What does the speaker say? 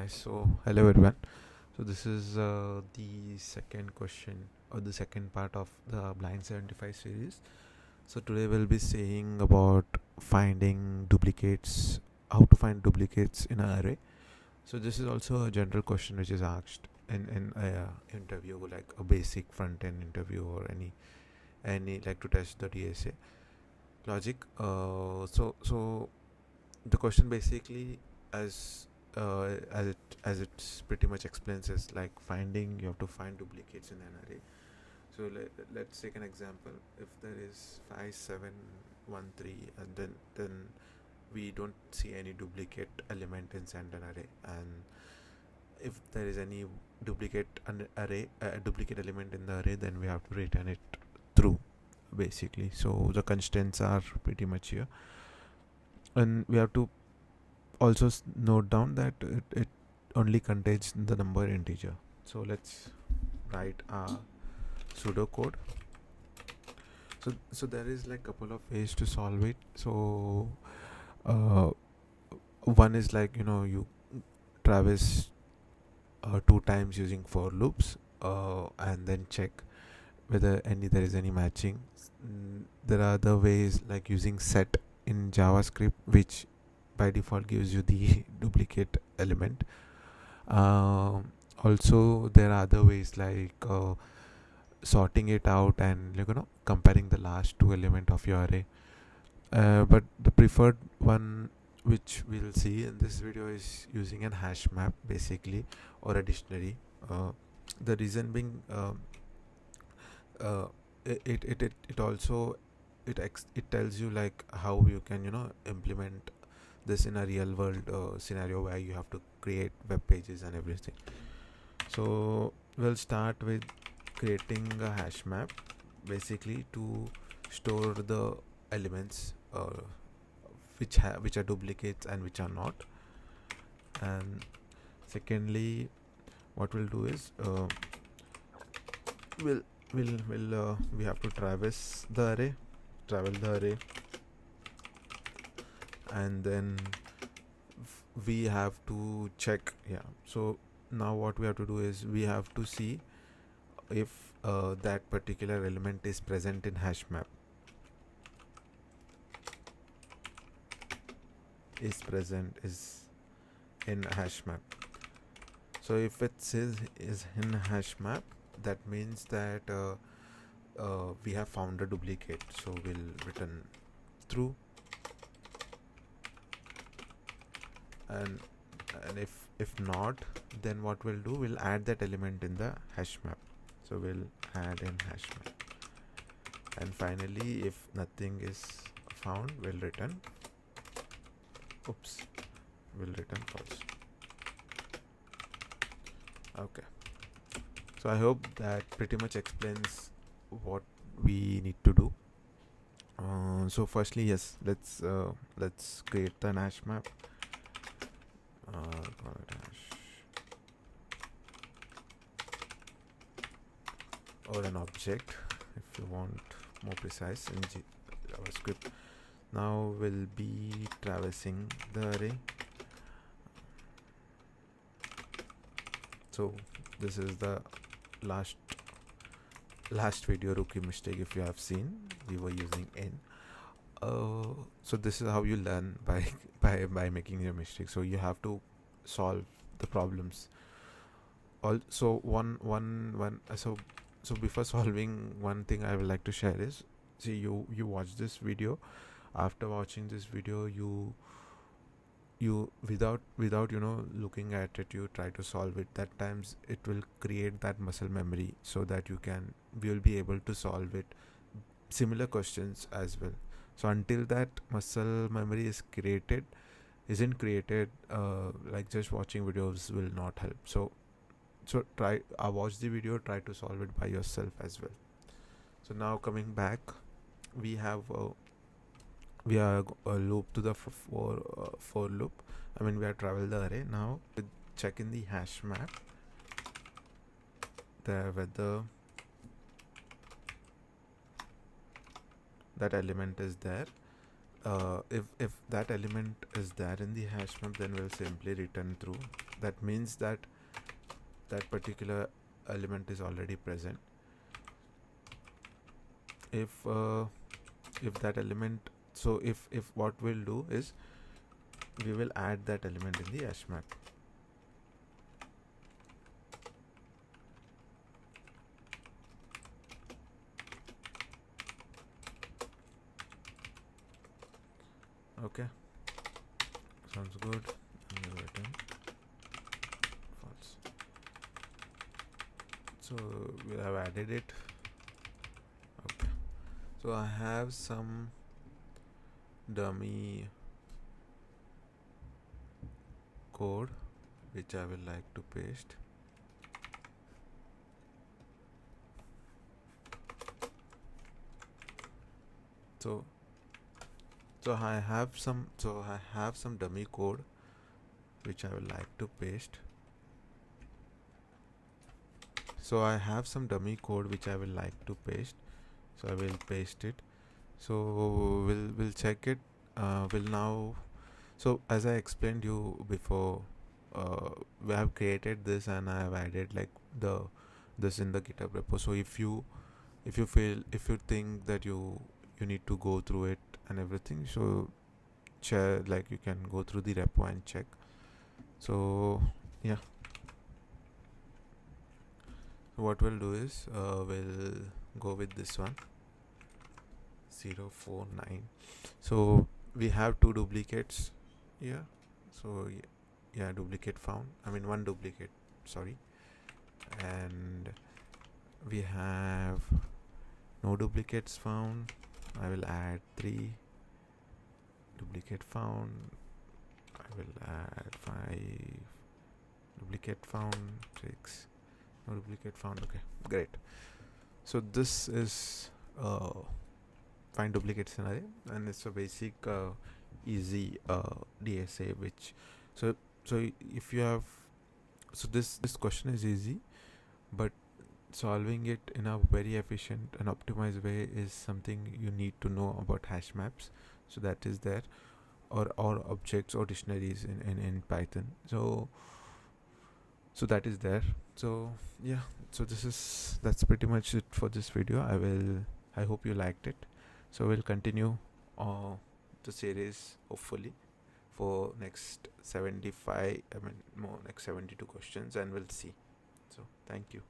Hello everyone. So this is the second question or the second part of the blind 75 series. So today we'll be saying about finding duplicates, how to find duplicates in an array. So this is also a general question which is asked in a interview, like a basic front end interview or any like to test the DSA logic. So the question basically, as as it's pretty much explains, is like finding, you have to find duplicates in an array. So let's take an example. If there is 5713 and then we don't see any duplicate element inside an array, and if there is any duplicate element in the array, then we have to return it true basically. So the constraints are pretty much here, and we have to also note down that it only contains the number integer. So let's write a pseudocode. So there is like couple of ways to solve it. So uh, one is like, you traverse two times using for loops, and then check whether there is any matching. There are other ways like using set in JavaScript, which by default gives you the duplicate element. Also, there are other ways like sorting it out and comparing the last two element of your array. But the preferred one which we'll see in this video is using an hash map basically, or a dictionary. The reason being, uh, it also it tells you like how you can implement this in a real world scenario where you have to create web pages and everything. So we'll start with creating a hash map basically to store the elements which are duplicates and which are not. And secondly, what we'll do is we'll we have to travel the array, and then we have to check. Yeah, so now what we have to do is we have to see if that particular element is present in hash map, is in hash map. So if it says is in hash map, that means that we have found a duplicate, so we'll return true. And if not, then what we'll do, we'll add that element in the hash map. So we'll add in hash map, and finally if nothing is found, we'll return false. Okay, so I hope that pretty much explains what we need to do. So firstly, yes, let's create the hash map. Call it hash, or an object if you want more precise in JavaScript. Now we'll be traversing the array. So this is the last video rookie mistake. If you have seen, we were using n. So this is how you learn, by by making your mistakes. So you have to solve the problems. Also, so before solving, one thing I would like to share is, see, you watch this video. After watching this video, you without looking at it, you try to solve it. That times it will create that muscle memory, so that you will be able to solve it, similar questions as well. So until that muscle memory isn't created, like just watching videos will not help. So try, watch the video, try to solve it by yourself as well. So now coming back, we have a loop to the for loop. I mean, we have traveled the array. Now we check in the hash map there whether that element is there. If that element is there in the hash map, then we'll simply return true. that means that that particular element is already present. If that element, so if what we'll do is we will add that element in the hash map. Okay, sounds good. And we'll return false. So we have added it. Okay, so I have some dummy code which I will like to paste. So I have some dummy code which I will like to paste. So I have some dummy code which I will like to paste. So I will paste it. So we'll check it. Will now. So as I explained you before, we have created this and I have added like this in the GitHub repo. So if you think that you need to go through it and everything, so share, like you can go through the repo and check. So yeah, so what we'll do is we'll go with this one 049. So we have two duplicates here. So yeah, duplicate found, I mean one duplicate, sorry. And we have no duplicates found. I will add 3. Duplicate found, I will add 5. Duplicate found 6. No duplicate found. Okay, great. So this is find duplicate scenario, and it's a basic easy DSA, which so if you have, so this question is easy, but solving it in a very efficient and optimized way is something you need to know about hash maps. So that is there, or objects or dictionaries in Python. So that is there. So yeah, so that's pretty much it for this video. I hope you liked it. So we'll continue the series hopefully for next 75, I mean more like 72 questions, and we'll see. So thank you.